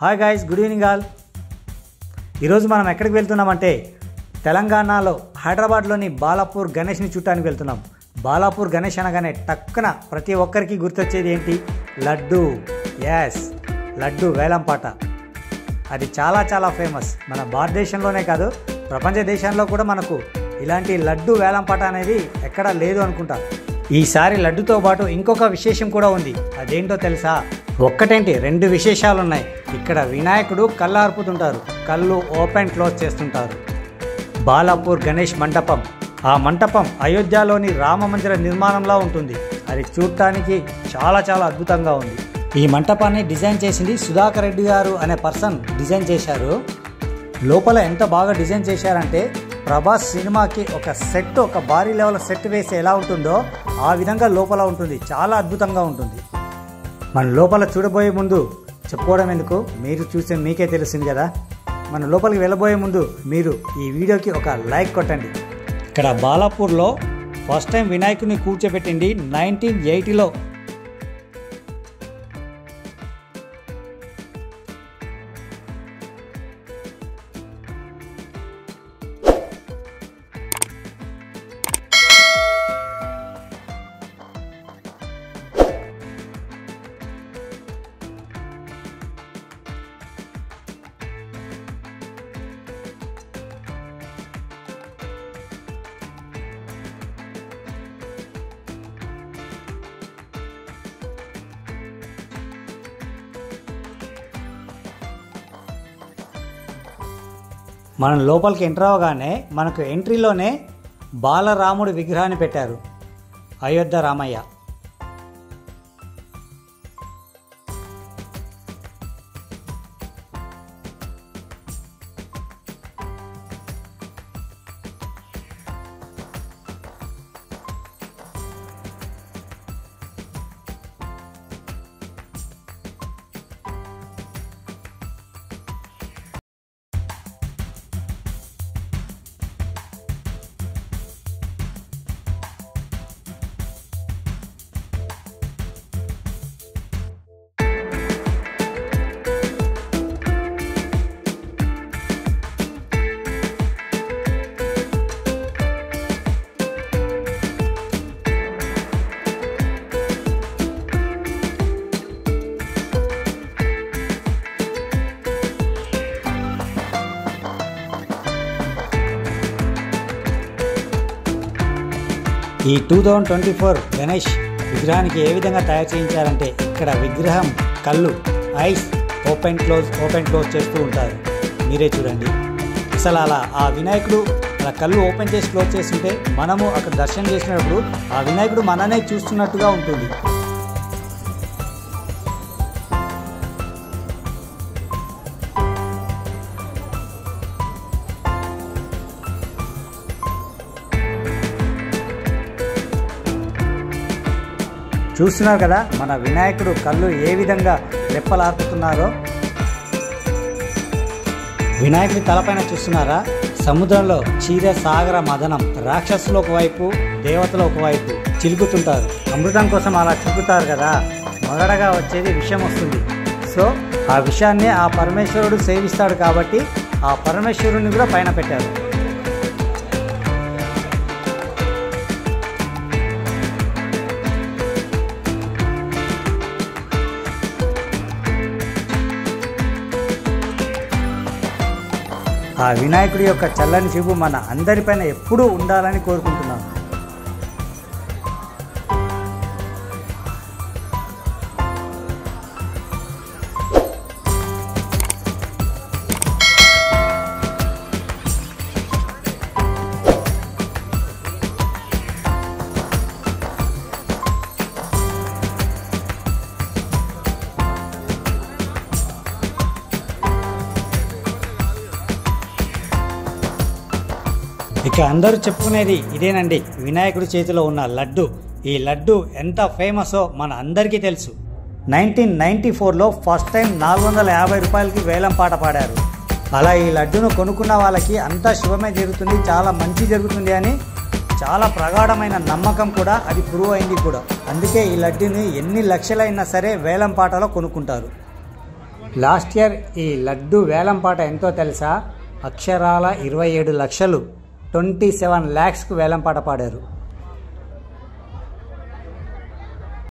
Hi guys, good evening all. ఈరోజు మనం ఎక్కడికి వెళ్తున్నామంటే తెలంగాణలో హైదరాబాద్లోని బాలాపూర్ గణేష్ని చూడటానికి వెళ్తున్నాం. బాలాపూర్ గణేష్ అనగానే టక్కున ప్రతి ఒక్కరికి గుర్తొచ్చేది ఏంటి? లడ్డు. యాస్, లడ్డు వేలంపాట. అది చాలా చాలా ఫేమస్. మన భారతదేశంలోనే కాదు, ప్రపంచ దేశాల్లో కూడా మనకు ఇలాంటి లడ్డు వేలంపాట అనేది ఎక్కడా లేదు అనుకుంటా. ఈసారి లడ్డుతో పాటు ఇంకొక విశేషం కూడా ఉంది. అదేంటో తెలుసా? ఒక్కటేంటి, రెండు విశేషాలు ఉన్నాయి. ఇక్కడ వినాయకుడు కళ్ళు ఆర్పుతుంటారు, కళ్ళు ఓపెన్ క్లోజ్ చేస్తుంటారు. బాలాపూర్ గణేష్ మంటపం. ఆ మంటపం అయోధ్యలోని రామ మందిర నిర్మాణంలా ఉంటుంది. అది చూడటానికి చాలా చాలా అద్భుతంగా ఉంది. ఈ మంటపాన్ని డిజైన్ చేసింది సుధాకర్ రెడ్డి గారు అనే పర్సన్ డిజైన్ చేశారు. లోపల ఎంత బాగా డిజైన్ చేశారంటే ప్రభాస్ సినిమాకి ఒక భారీ లెవెల్ సెట్ వేసి ఎలా ఉంటుందో ఆ విధంగా లోపల ఉంటుంది. చాలా అద్భుతంగా ఉంటుంది. మన లోపల చూడబోయే ముందు చెప్పుకోవడం ఎందుకు, మీరు చూస్తే మీకే తెలిసింది కదా. మన లోపలికి వెళ్ళబోయే ముందు మీరు ఈ వీడియోకి ఒక లైక్ కొట్టండి. ఇక్కడ బాలాపూర్లో ఫస్ట్ టైం వినాయకుడిని కూర్చోబెట్టింది 1980లో. మనం లోపలికి ఎంటర్ అవగానే మనకు ఎంట్రీలోనే బాలరాముడి విగ్రహాన్ని పెట్టారు, అయోధ్య రామయ్య. ఈ 2024 గణేష్ విగ్రహానికి ఏ విధంగా తయారు చేయించారంటే, ఇక్కడ విగ్రహం కళ్ళు ఐస్ ఓపెన్ క్లోజ్ చేస్తూ ఉంటారు. మీరే చూడండి. అసలు అలా ఆ వినాయకుడు అలా కళ్ళు ఓపెన్ చేసి క్లోజ్ చేస్తుంటే మనము అక్కడ దర్శనం చేసినప్పుడు ఆ వినాయకుడు మననే చూస్తున్నట్టుగా ఉంటుంది. చూస్తున్నారు కదా మన వినాయకుడు కళ్ళు ఏ విధంగా రెప్పలార్పుతున్నారో. వినాయకుడి తలపైన చూస్తున్నారా? సముద్రంలో క్షీరసాగర మదనం. రాక్షసులు ఒకవైపు, దేవతలు ఒకవైపు చిలుకుతుంటారు. అమృతం కోసం అలా చిలుకుతారు కదా, మొదటగా వచ్చేది విషం వస్తుంది. సో ఆ విషయాన్ని ఆ పరమేశ్వరుడు సేవిస్తాడు కాబట్టి ఆ పరమేశ్వరుని కూడా పైన పెట్టారు. ఆ వినాయకుడి యొక్క చల్లని చూపు మన అందరిపైన ఎప్పుడూ ఉండాలని కోరుకుంటున్నాను. ఇక అందరూ చెప్పుకునేది ఇదేనండి, వినాయకుడి చేతిలో ఉన్న లడ్డు. ఈ లడ్డు ఎంత ఫేమసో మన అందరికీ తెలుసు. 1994లో ఫస్ట్ టైం 450 రూపాయలకి వేలం పాట పాడారు. అలా ఈ లడ్డును కొనుక్కున్న వాళ్ళకి అంతా శుభమే జరుగుతుంది, చాలా మంచి జరుగుతుంది అని చాలా ప్రగాఢమైన నమ్మకం కూడా, అది ప్రూవ్ అయింది కూడా. అందుకే ఈ లడ్డుని ఎన్ని లక్షలైనా సరే వేలం పాటలో కొనుక్కుంటారు. లాస్ట్ ఇయర్ ఈ లడ్డు వేలంపాట ఎంతో తెలుసా? అక్షరాల 27 లక్షలు, 27 lakhsకు వేలంపాట పాడారు.